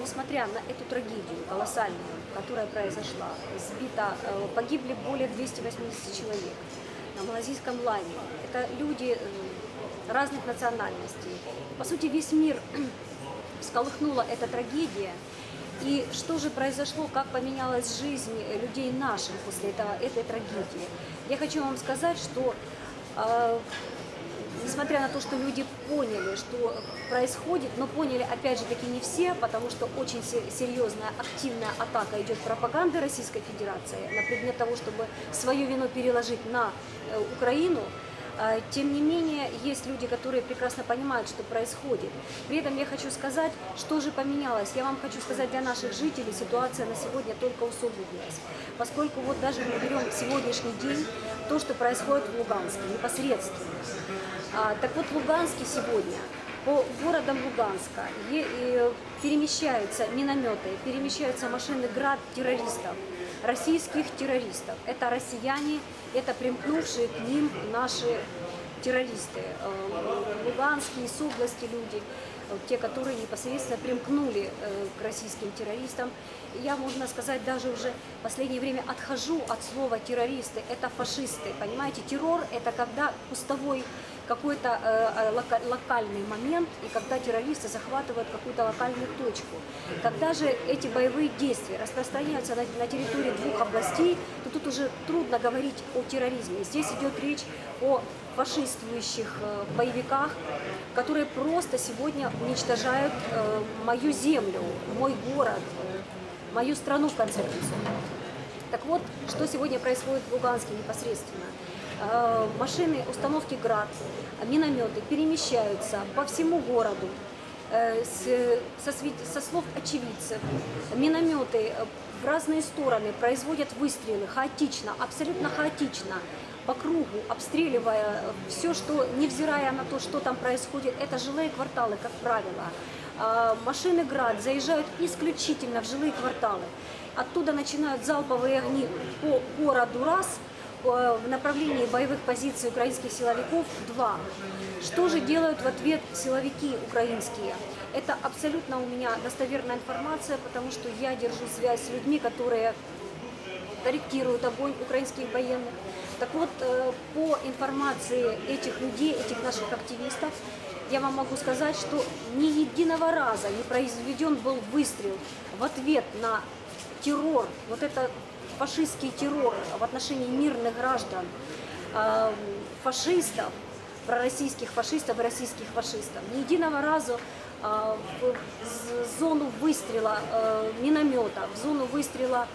несмотря на эту трагедию колоссальную, которая произошла, погибли более 280 человек на малазийском лагере. Это люди разных национальностей. По сути, весь мир всколыхнула эта трагедия. И что же произошло, как поменялась жизнь людей наших после этой трагедии? Я хочу вам сказать, что несмотря на то, что люди поняли, что происходит, но поняли, опять же таки, не все, потому что очень серьезная, активная атака идет пропаганды Российской Федерации на предмет того, чтобы свою вину переложить на Украину. Тем не менее, есть люди, которые прекрасно понимают, что происходит. При этом я хочу сказать, что же поменялось. Я вам хочу сказать, для наших жителей ситуация на сегодня только усугубилась. Поскольку вот даже мы берем сегодняшний день, то, что происходит в Луганске, непосредственно. Так вот, в Луганске сегодня, по городам Луганска перемещаются минометы, перемещаются машины ГРАД террористов, российских террористов. Это россияне, это примкнувшие к ним наши террористы, луганские, с области люди, те, которые непосредственно примкнули к российским террористам. Я, можно сказать, даже уже в последнее время отхожу от слова террористы, это фашисты. Понимаете, террор – это когда пустовой какой-то локальный момент, и когда террористы захватывают какую-то локальную точку. Когда же эти боевые действия распространяются на территории двух областей, то тут уже трудно говорить о терроризме. Здесь идет речь о фашистующих боевиках, которые просто сегодня уничтожают мою землю, мой город, мою страну, в конце концов. Так вот, что сегодня происходит в Луганске непосредственно. Машины, установки ГРАД, минометы перемещаются по всему городу. Со слов очевидцев, минометы в разные стороны производят выстрелы хаотично, абсолютно хаотично, по кругу, обстреливая все, что, невзирая на то, что там происходит, это жилые кварталы, как правило. Машины ГРАД заезжают исключительно в жилые кварталы. Оттуда начинают залповые огни по городу раз, в направлении боевых позиций украинских силовиков два. Что же делают в ответ силовики украинские? Это абсолютно у меня достоверная информация, потому что я держу связь с людьми, которые корректируют огонь украинских военных. Так вот, по информации этих людей, этих наших активистов, я вам могу сказать, что ни единого раза не произведен был выстрел в ответ на террор, вот это фашистский террор в отношении мирных граждан, фашистов, пророссийских фашистов и российских фашистов. Ни единого разу в зону выстрела миномета, в зону выстрела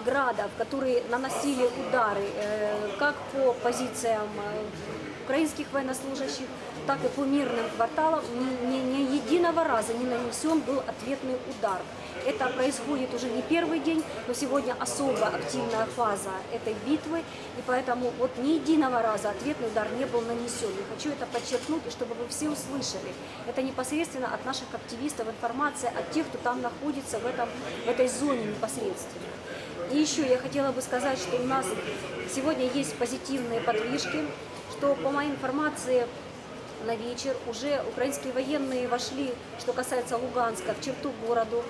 градов, которые наносили удары как по позициям украинских военнослужащих, так и по мирным кварталам, ни единого раза не нанесен был ответный удар. Это происходит уже не первый день, но сегодня особо активная фаза этой битвы, и поэтому вот ни единого раза ответный удар не был нанесен. Я хочу это подчеркнуть, и чтобы вы все услышали. Это непосредственно от наших активистов информация, от тех, кто там находится в этой зоне непосредственно. И еще я хотела бы сказать, что у нас сегодня есть позитивные подвижки, что по моей информации на вечер уже украинские военные вошли, что касается Луганска, в черту города,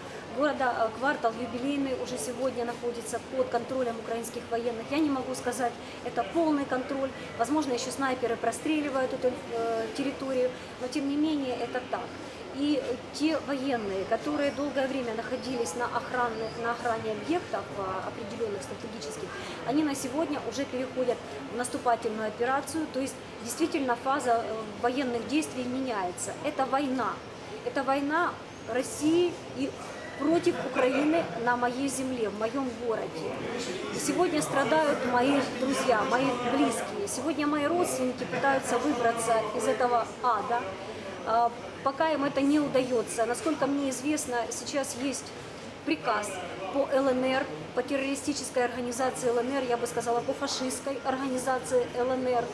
квартал Юбилейный уже сегодня находится под контролем украинских военных. Я не могу сказать, это полный контроль, возможно, еще снайперы простреливают эту территорию, но тем не менее это так. И те военные, которые долгое время находились на охране объектов определенных стратегических, они на сегодня уже переходят в наступательную операцию, то есть действительно фаза военных действий меняется. Это война. Это война России и против Украины на моей земле, в моем городе. И сегодня страдают мои друзья, мои близкие. Сегодня мои родственники пытаются выбраться из этого ада. Пока им это не удается. Насколько мне известно, сейчас есть приказ по ЛНР, по террористической организации ЛНР, я бы сказала, по фашистской организации ЛНР.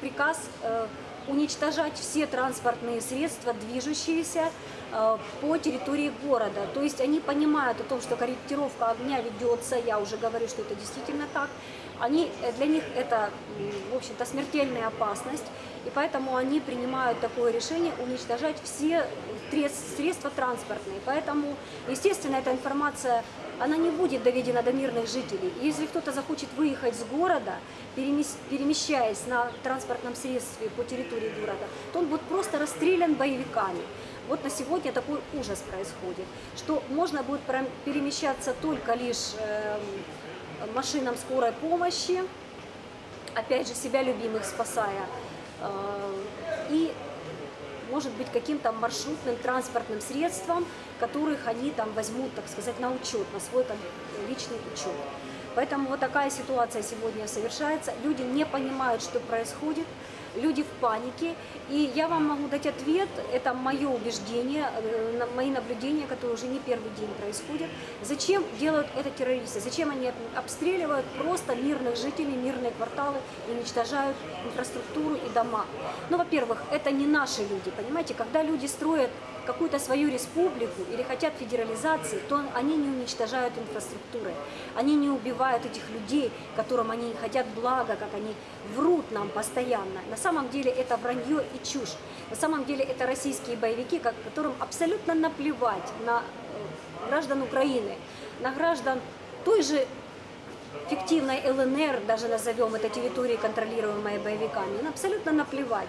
Приказ уничтожать все транспортные средства, движущиеся по территории города. То есть они понимают о том, что корректировка огня ведется, я уже говорю, что это действительно так. Для них это, в общем-то, смертельная опасность, и поэтому они принимают такое решение уничтожать все средства транспортные. Поэтому, естественно, эта информация, она не будет доведена до мирных жителей. И если кто-то захочет выехать с города, перемещаясь на транспортном средстве по территории города, то он будет просто расстрелян боевиками. Вот на сегодня такой ужас происходит, что можно будет перемещаться только лишь машинам скорой помощи, опять же, себя любимых спасая, и, может быть, каким-то маршрутным транспортным средством, которых они там возьмут, так сказать, на учет, на свой там личный учет. Поэтому вот такая ситуация сегодня совершается. Люди не понимают, что происходит, люди в панике. И я вам могу дать ответ, это мое убеждение, мои наблюдения, которые уже не первый день происходят. Зачем делают это террористы? Зачем они обстреливают просто мирных жителей, мирные кварталы, и уничтожают инфраструктуру и дома? Ну, во-первых, это не наши люди, понимаете? Когда люди строят какую-то свою республику или хотят федерализации, то они не уничтожают инфраструктуры, они не убивают этих людей, которым они хотят блага, как они врут нам постоянно. На самом деле это вранье и чушь. На самом деле это российские боевики, которым абсолютно наплевать на граждан Украины, на граждан той же фиктивной ЛНР, даже назовем это территории, контролируемые боевиками, им абсолютно наплевать.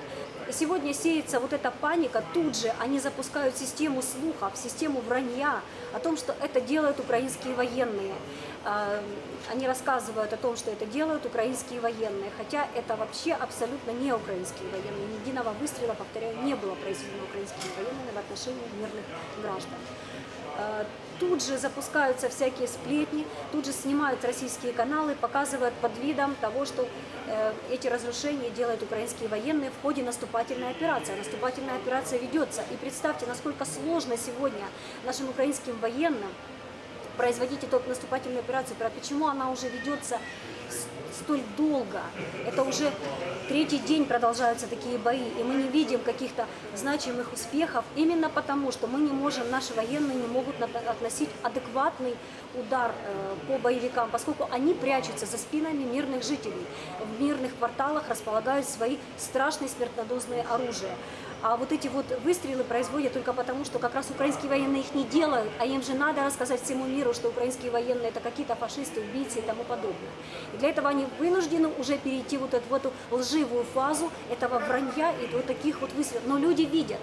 И сегодня сеется вот эта паника, тут же они запускают систему слухов, систему вранья о том, что это делают украинские военные. Они рассказывают о том, что это делают украинские военные, хотя это вообще абсолютно не украинские военные. Ни единого выстрела, повторяю, не было произведено украинскими военными в отношении мирных граждан. Тут же запускаются всякие сплетни, тут же снимают российские каналы, показывают под видом того, что эти разрушения делают украинские военные в ходе наступательной операции. Наступательная операция ведется. И представьте, насколько сложно сегодня нашим украинским военным производить эту наступательную операцию, почему она уже ведется столь долго. Это уже третий день продолжаются такие бои, и мы не видим каких-то значимых успехов, именно потому, что мы не можем, наши военные не могут относить адекватный удар по боевикам, поскольку они прячутся за спинами мирных жителей. В мирных кварталах располагают свои страшные смертоносные оружия. А вот эти вот выстрелы производят только потому, что как раз украинские военные их не делают, а им же надо рассказать всему миру, что украинские военные это какие-то фашисты, убийцы и тому подобное. И для этого они вынуждены уже перейти вот в эту лживую фазу этого вранья и вот таких вот выстрелов. Но люди видят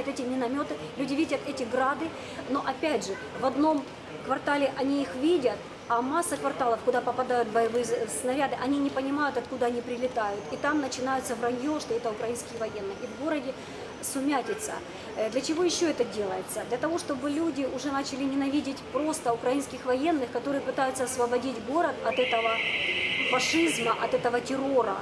эти минометы, люди видят эти грады, но опять же, в одном квартале они их видят, а масса кварталов, куда попадают боевые снаряды, они не понимают, откуда они прилетают. И там начинается вранье, что это украинские военные. И в городе сумятица. Для чего еще это делается? Для того, чтобы люди уже начали ненавидеть просто украинских военных, которые пытаются освободить город от этого фашизма, от этого террора.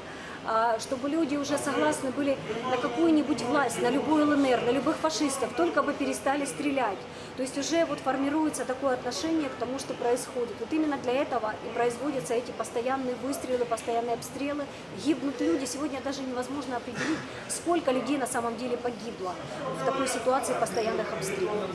Чтобы люди уже согласны были на какую-нибудь власть, на любую ЛНР, на любых фашистов, только бы перестали стрелять. То есть уже вот формируется такое отношение к тому, что происходит. Вот именно для этого и производятся эти постоянные выстрелы, постоянные обстрелы. Гибнут люди. Сегодня даже невозможно определить, сколько людей на самом деле погибло в такой ситуации постоянных обстрелов.